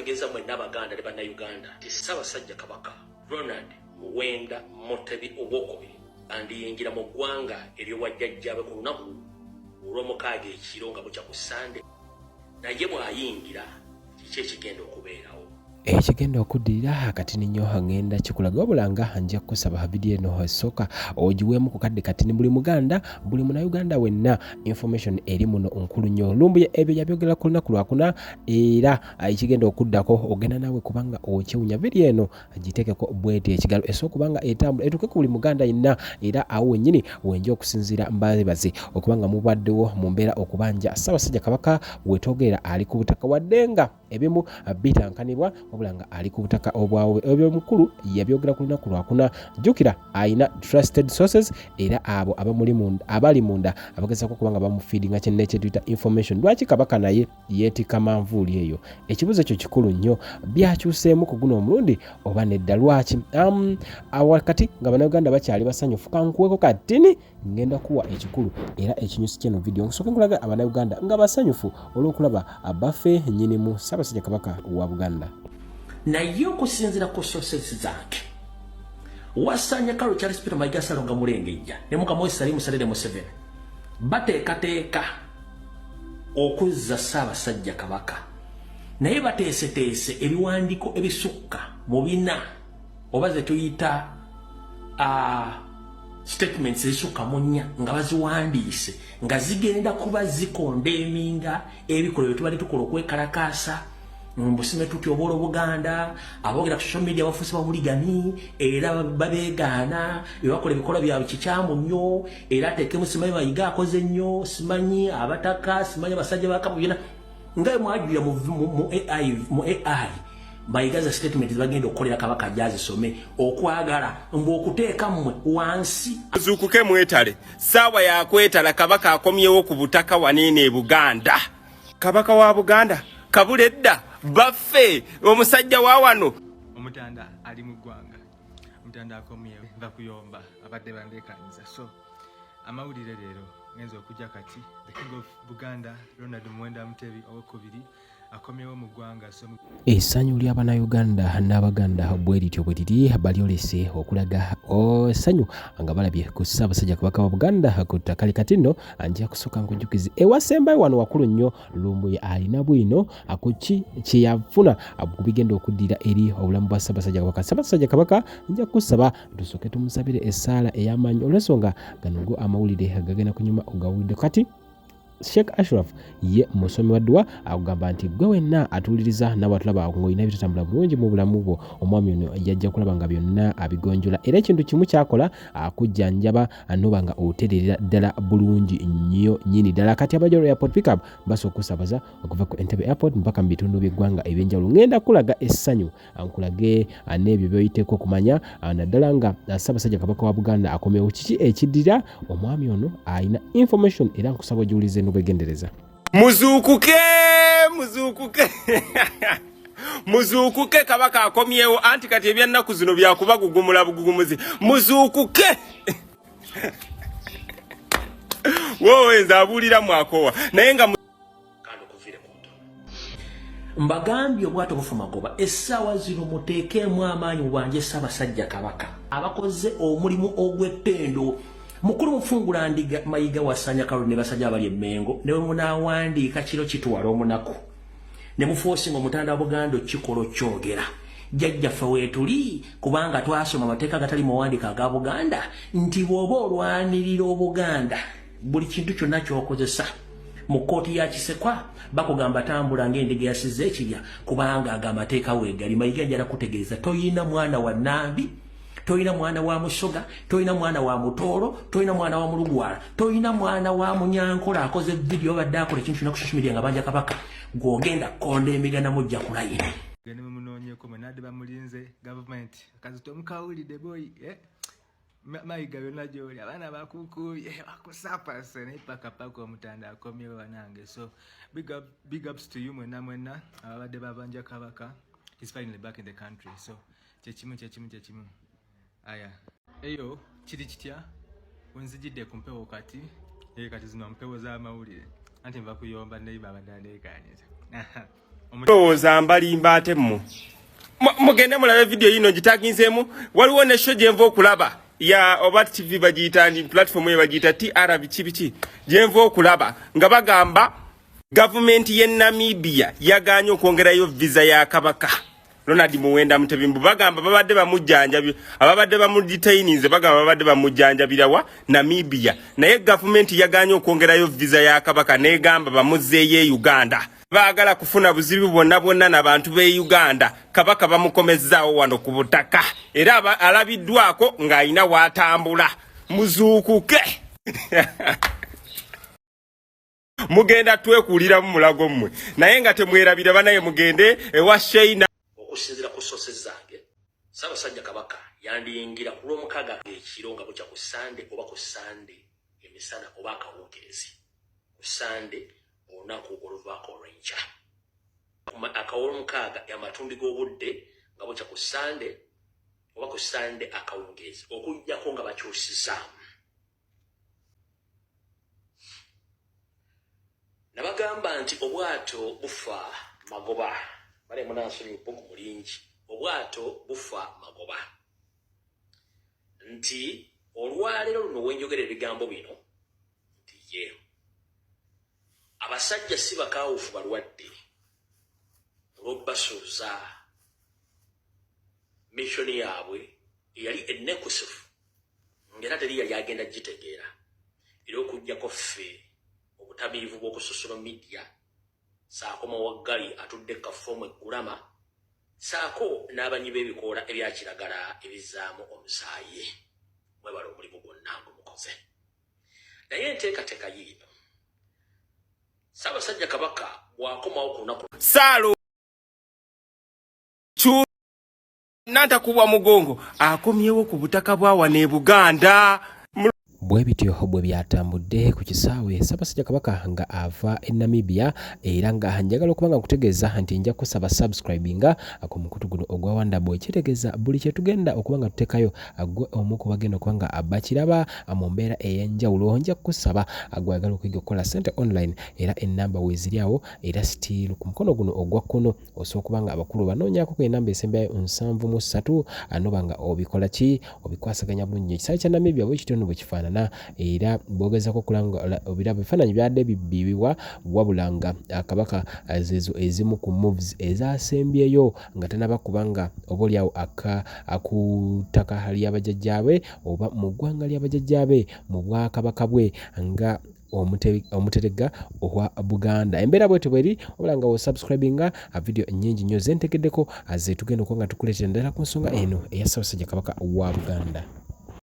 bategeeza mwenna Abaganda ne Bannayuganda nti Ssaabasajja Kabaka Ronald Muwenda Mutebi Owookubiri andiyingira mu ggwanga ery'owajjajjaabe ku lunaku olw'omukaaga ekiro nga bukya ku Sande, naye bw'ayingira kiki ekigenda okubeerawo. Ekigenda okuddirira akatini nnyo ngenda kikulaga wabula nga nja kusaba vidiyo eno esooka ogiweemu ku kadde katini buli Muganda buli Munnayuganda wenna information eri muno nkulu nnyo. Lumbuye ebyo yabyogera ku lunaku lwakuna era ekigenda okuddako ogenda nawe kubanga okyewunya vidiyo eno agiteekeko bweti ekigalo esooka kubanga etambula etuuke ku buli Muganda yenna era awo wennyini wenja okusinziira mbabaze okubanga mubaddewo mu mbeera okubanja Ssaabasajja Kabaka wetwogerera ali ku butaka wadde nga ebimu bitankanibwa wabula nga ali ku butaka obwawe ebyo mukulu yabyogera ku lunaku lwakuna. Jjukira ayina trusted sources era abo abali munda abagezaako kubanga bamufeedinga kye tuyita information. Lwaki Kabaka naye yeetika manvuuli eyo? Ekibuzo ekyo kikulu nnyo. Byakyuseemu ku guno omulundi oba nedda lwaki? Wakati nga Bannayuganda bakyali basanyufu kankuweko katini ngenda kuwa ekikulu era ekinyusi kyeno vidiyo nsooke nkulaga Abannayuganda nga basanyufu olw'okulaba baffe nnyinimu Ssaabasajja Kabaka wa Buganda. Naye okusinziira ku sources zange Wasanya Karo Charles Peter Mayiga Salonga Mulengejja ne Mukama we Salimu Salere Museveni bateekateeka okuzza Ssaabasajja Kabaka, naye bateeseteese ebiwandiiko ebisukka mu bina oba ze tuyita statements ezisukka mu nnya nga baziwandiise nga zigenda kuba zikonda eminga ebikolwa bye tubadde tukola okwekalakaasa mbusime tutyo obwola Buganda aboogera ku social media bafuuse babuligani era babeegaana bebakola ebikolwa byabwe kikyamu nnyo era ateekemu simanyi Mayiga akoze nnyo simanyi abataka simanyi abasajja bakamu byonna nga mwajulira mu AI Mayiga za statement bagenda okukolera Kabaka ajazisome okwagala mbu okuteeka mmwe wansi zukuke mwetale saawa yakwetala Kabaka akomyewo ku butaka wanene e Buganda. Kabaka wa Buganda kabuledda baffe omusajja wa wano omutanda ali mu ggwanga omutanda akomyewo bakuyomba abadde bandeekaniza so amawulire leero ngenza okujja kati the king of Buganda Ronald Muwenda Mutebi Owookubiri akomyewo mu ggwanga. Essanyu ly'Abannayuganda n'Abaganda bwe lityo bwe liri balyolese okulaga essanyu nga balabye ku Ssaabasajja Kabaka wa Buganda ku ttaka kati nno nja kusooka nkujjukize ewasembayo wano wakulu nnyo Lumbuye alina bwino ku kye yafuna ku bigenda okuddira eri obulamu bwa Ssaabasajja Kabaka. Ssaabasajja Kabaka nja kusaba tusooke tumusabire essaala ey'amaanyi olw'ensonga gano go amawulire gagenda kunyuma ogawulidde kati. Sheikh Ashraf ye musomi wa dduwa agamba nti gwe wenna atuuliriza n'abatulaba ng'olina ebitatambula bulungi mu bulamu bwo omwami ono yajja kulaba nga byonna abigonjola era ekintu kimu kyakola akujjanjaba noba nga oterera ddala bulungi nnyo nnyini ddala. Kati abajja airport pickup basooka okusabaza okuva ku Entebbe airport mpaka mu bitundu by'eggwanga ebyenjawulo. Ngenda kulaga essanyu nkulage n'ebyo by'oyiteeko okumanya naddala nga Ssaabasajja Kabaka wa Buganda akomyewo kiki ekiddira omwami ono alina information era nkusaba ogiwulize n'obwegendereza. Muzuukuke muzuukuke Kabaka akomyewo anti kati ebyannaku zino byakuba gugumula bugumuzi muzuukuke wowe nzabuulira mwakowa naye nga mbagambye obwato bufumagoba essaawa zino muteekeemu amaanyi bwanje Ssaabasajja Kabaka abakoze omulimu ogw'ettendo mukulu mufungula ndiga Mayiga Wasanya Karo ne basajja abali Emmengo ne munawandiika kiro kitwala omunaku ne mufoosinga omutanda wa Buganda kikolo kyogera jjajjaffe weetuli kubanga twasoma amateeka agatali muwandiika aga Buganda nti bw'oba olwanirira Obuganda buli kintu kyonna ky'okozesa mu kkooti ya Kisekwa bakugamba tambula ng'endiga yasizza ekirya kubanga aga amateeka weegali. Mayiga njala kutegeeza toyina mwana wa Nambi, toyina mwana wa Musoga, toyina mwana wa Mutooro, toyina mwana wa Mulugwala, toyina mwana wa Munyankola akoze video badde akola ekintu kyonna ku social media nga banja Kabaka gw'ogenda konda emigana mujja kulayini gene munoonyeeko mwenadde bamulinze government kazito omukawulidde boy Mayiga byonna gy'oli abaana bakukuye bakusapase naye paka omutanda akomyewo banange. So big ups to you mwenna ababadde babanja Kabaka. He's finally back in the country. So kyekimu aya eyo kiri kitya wenzijidde ku mpewo kati kati zino mpewo z'amawulire anti nva kuyomba naye baba ndandeekaniza Omutoza mbalimba atemu. Mugende mulabe video yino gitaginzemu waliwo ne show gyenva okulaba ya Obat TV bagiyita ni platform ye bagiyita TR bichi gyenva okulaba nga bagamba government ye Namibia yaganye okwongerayo visa ya Kabaka Ronald Muwenda Mutebimbu bagamba babadde bamujjanja ababadde bamudetaininze bagamba babadde bamujjanja wa Namibia naye government yaganye okwongerayo visa ya Kabaka negamba bamuzzeeye Uganda baagala kufuna buzibu bonna n'abantu be Uganda Kabaka bamukomezzaawo wano ku butaka era alabiddwako ng'ayina waatambula muzuukuke mugenda twekulira mu mulago mmwe naye nga temwerabira banaye mugende ewa Sheina okusinzira ku sources zange Ssaabasajja Kabaka yandiyingira ku Lwomukaga ekiro nga bukya ku Sande oba ku Sande emisana oba akawungeezi ku Sande olunaku oluvaako olw'enkya akawolumukaga amatumbi g'obudde nga bukya ku Sande oba ku Sande akawungeezi okujjako nga bakyusizaamu nabagamba nti obwato bufa magoba bale munansonyi buku mulingi obwato bufa magoba nti olwaleero luno wenjogera ebigambo bino nti ye abasajja si bakawufu balwadde olw'obbasuuza missoni yaabwe eyali ennekusufu ng'era teri yali agenda gitegeera era okujjako ffe obutamiivu bw'okususula media saako mawaggali atudde kafoomu eggulama saako n'abanyi b'ebikoola ebya kiragala ebizzaamu omusaayi mwebala omulimu gwonna ngumukoze naye enteekateeka yiino Ssaabasajja Kabaka bw'akomawo ku lunaku Saalo Nantakubwa mugongo akomyewo ku butaka bwa wane Buganda bwe bityo bwe byatambudde ku kisaawe Ssaabasajja Kabaka nga ava e Namibia era nga njagala okubanga nkutegeeza nti nja kusaba subscribinga ku mukutu guno ogwa Wonderboy kitegeeza buli kye tugenda okubanga tutekayo agwe omu ku bagenda okubanga abakiraba mu mbeera ey'enjawulo nja kusaba agwagala okuyiga okukola ssente online era ennamba weeziryawo era still ku mukono guno ogwa kkono osobola okubanga abakulu banoonyaako ku ennamba esembayo 7 anobanga obikola ki obikwasaganya bulungi ekisaawe kya Namibia bwe kityo bwe kifaanana era bogezako kulanga obirabo bifaananyi byadde bibbibwa wabulanga Kabaka zezo ezimu ku moves ezasembyeyo nga tanaba kubanga obolyawo akutaka ly'abajjajjaabe oba mu ggwanga ly'abajjajjaabe mu Bwakabaka bwe nga omuterega owa Buganda embeera bwetyo bweri obulanga wo subscribinga video nnyingi nnyo zentegeddeko tugenda okuba nga tukuleetera ddala ku nsonga eno eya Ssaabasajja Kabaka wa Buganda.